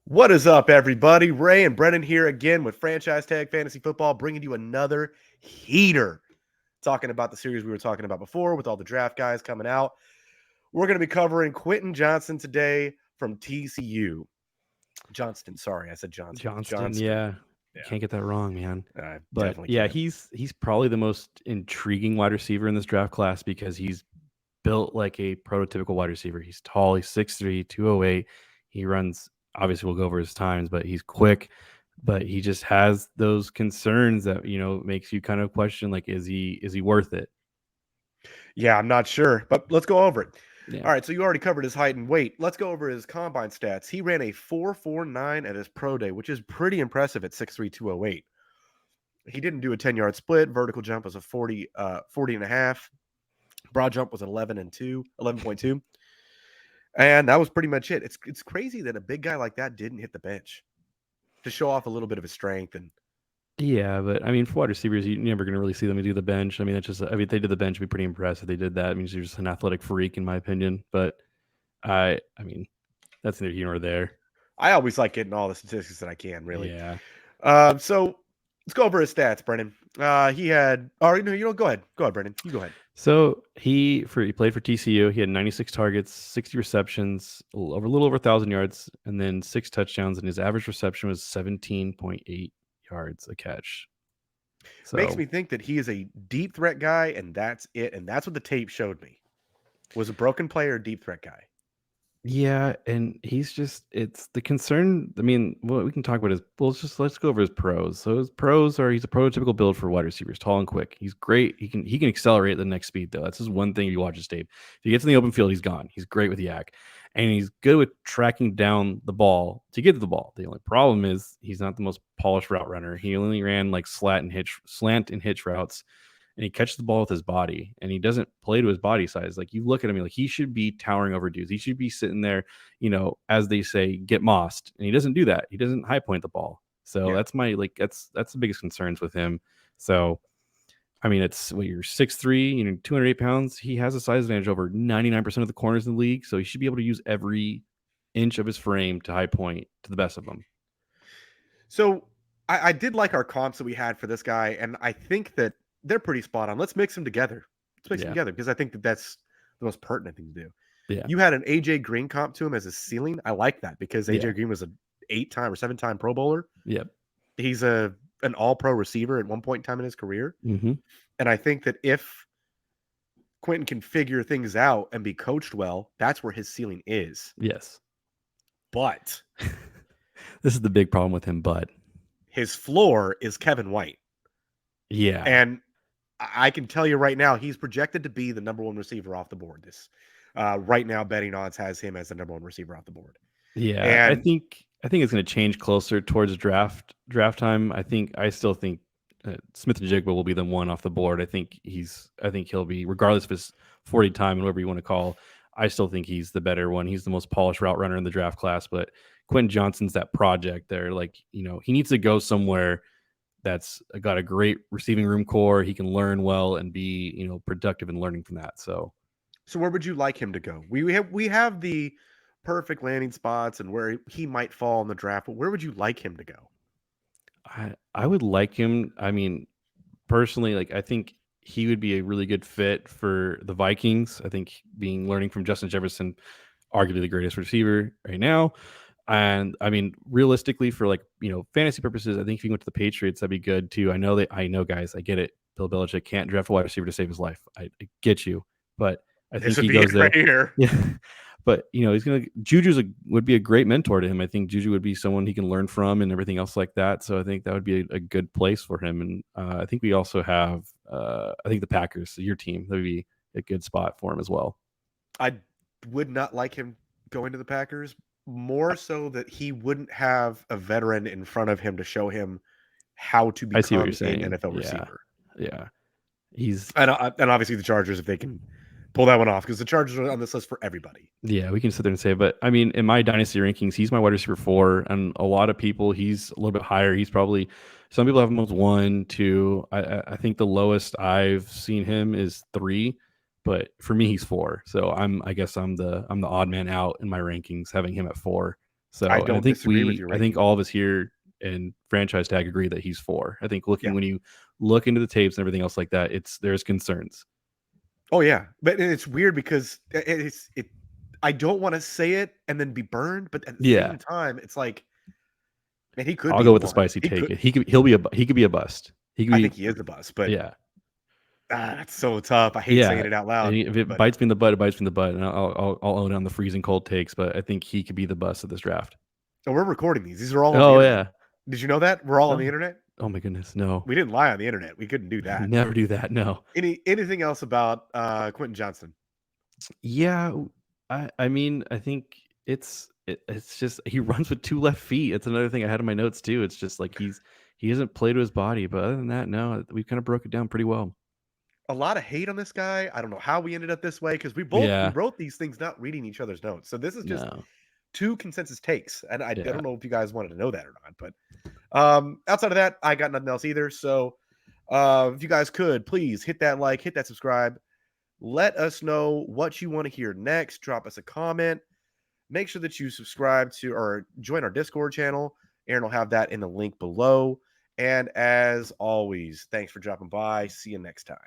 What is up, everybody? Ray and Brennan here again with Franchise Tag Fantasy Football, bringing you another heater. Talking about the series we were talking about before with all the draft guys coming out. We're going to be covering Quentin Johnston today from TCU. Johnston, sorry, I said Johnson. Johnston, yeah. Yeah. Can't get that wrong, man. But Definitely yeah, can't. he's probably the most intriguing wide receiver in this draft class because he's built like a prototypical wide receiver. He's tall, he's 6'3", 208. He runs, obviously we'll go over his times, but he's quick. But he just has those concerns that, makes you kind of question, like, is he worth it? Yeah, I'm not sure, but let's go over it. Yeah. All right, so you already covered his height and weight. Let's go over his combine stats. He ran a 4.49 at his pro day, which is pretty impressive at 6'3", 208. He didn't do a 10-yard split. Vertical jump was a 40 and a half. Broad jump was 11.2. And that was pretty much it. It's crazy that a big guy like that didn't hit the bench to show off a little bit of his strength. And Yeah, but I mean, for wide receivers, you're never going to really see them do the bench. I mean, if they did the bench, it'd be pretty impressive. They did that. It means you're just an athletic freak, in my opinion. But I mean, that's neither here nor there. I always like getting all the statistics that I can, really. Yeah. So let's go over his stats, Brennan. He had, go ahead. Go ahead, Brennan. You go ahead. So he played for TCU. He had 96 targets, 60 receptions, a little over 1,000 yards, and then 6 touchdowns. And his average reception was 17.8 yards a catch. So makes me think that he is a deep threat guy, and that's it. And that's what the tape showed me. Was a broken player, deep threat guy. Yeah, and it's the concern. I mean, what we can talk about is, let's go over his pros. So his pros are he's a prototypical build for wide receivers, tall and quick. He's great. He can accelerate at the next speed though. That's just one thing if you watch his tape. If he gets in the open field, he's gone. He's great with yak. And he's good with tracking down the ball to get to the ball. The only problem is he's not the most polished route runner. He only ran like slant and hitch routes. And he catches the ball with his body, and he doesn't play to his body size. Like, you look at him, like, he should be towering over dudes. He should be sitting there, as they say, get mossed, and he doesn't do that. He doesn't high point the ball. So that's the biggest concerns with him. So, I mean, it's you're 6'3", 208 pounds. He has a size advantage over 99% of the corners in the league. So he should be able to use every inch of his frame to high point to the best of them. So I did like our comps that we had for this guy, and I think that they're pretty spot on. Let's mix them together. Because I think that that's the most pertinent thing to do. Yeah. You had an AJ Green comp to him as a ceiling. I like that because AJ Green was an 8-time or 7-time Pro Bowler. Yep. He's an all-pro receiver at one point in time in his career. Mm-hmm. And I think that if Quentin can figure things out and be coached well, that's where his ceiling is. Yes. But this is the big problem with him, but his floor is Kevin White. Yeah. And I can tell you right now, he's projected to be the number one receiver off the board. Right now, betting odds has him as the number one receiver off the board. Yeah, and I think it's going to change closer towards draft time. I still think Smith-Njigba will be the one off the board. I think he'll be, regardless of his 40 time and whatever you want to call. I still think he's the better one. He's the most polished route runner in the draft class. But Quentin Johnston's that project there. Like, he needs to go somewhere that's got a great receiving room core. He can learn well and be, productive in learning from that. So where would you like him to go? We have the perfect landing spots and where he might fall in the draft, but where would you like him to go? I would like him. I mean, personally, like, I think he would be a really good fit for the Vikings. I think learning from Justin Jefferson, arguably the greatest receiver right now. And I mean, realistically, for fantasy purposes, I think if he went to the Patriots, that'd be good too. I know, guys, I get it. Bill Belichick can't draft a wide receiver to save his life. I get you, but I think he goes there. Right. Yeah, but Juju would be a great mentor to him. I think Juju would be someone he can learn from and everything else like that. So I think that would be a good place for him. And I think we also have, I think the Packers, your team, that would be a good spot for him as well. I would not like him going to the Packers. More so that he wouldn't have a veteran in front of him to show him how to become an NFL receiver. Yeah. And obviously the Chargers, if they can pull that one off, because the Chargers are on this list for everybody. Yeah, we can sit there and say, but I mean, in my dynasty rankings, he's my wide receiver 4, and a lot of people, he's a little bit higher. He's probably, some people have him as 1, 2. I think the lowest I've seen him is 3. But for me, he's 4. So I guess I'm the odd man out in my rankings, having him at 4. So, I and don't disagree with your I think ranking. all of us here in franchise tag agree that he's 4. I think Yeah. when you look into the tapes and everything else like that, there's concerns. Oh yeah, but it's weird because it. I don't want to say it and then be burned, but at the Yeah. same time, it's like, man, he could I'll be go a with the one. spicy He take. could. He could be a bust. He could I be think he is the bus, but yeah. that's so tough. I hate saying Yeah. it out And loud, if it but bites me in the butt, it bites me in the butt, and I'll own it on the freezing cold takes, but I think he could be the bust of this draft. so we're recording these. These are all on the Oh, internet. yeah. Did you know that we're all on the Oh. internet? Oh my goodness, no. We didn't lie on the internet. We couldn't do that. Never do that, no. Anything else about Quentin Johnston? Yeah, I mean, I think it's just he runs with 2 left feet. It's another thing I had in my notes too. It's just like he doesn't play to his body, but other than that, no, we kinda broke it down pretty well. A lot of hate on this guy. I don't know how we ended up this way because we Yeah. wrote these things not reading each other's notes. So this is just No. two consensus takes, and I Yeah. don't know if you guys wanted to know that or not. But outside of that, I got nothing else either. So if you guys could please hit that like, hit that subscribe. Let us know what you want to hear next. Drop us a comment. Make sure that you subscribe to or join our Discord channel. Aaron will have that in the link below. And as always, thanks for dropping by. See you next time.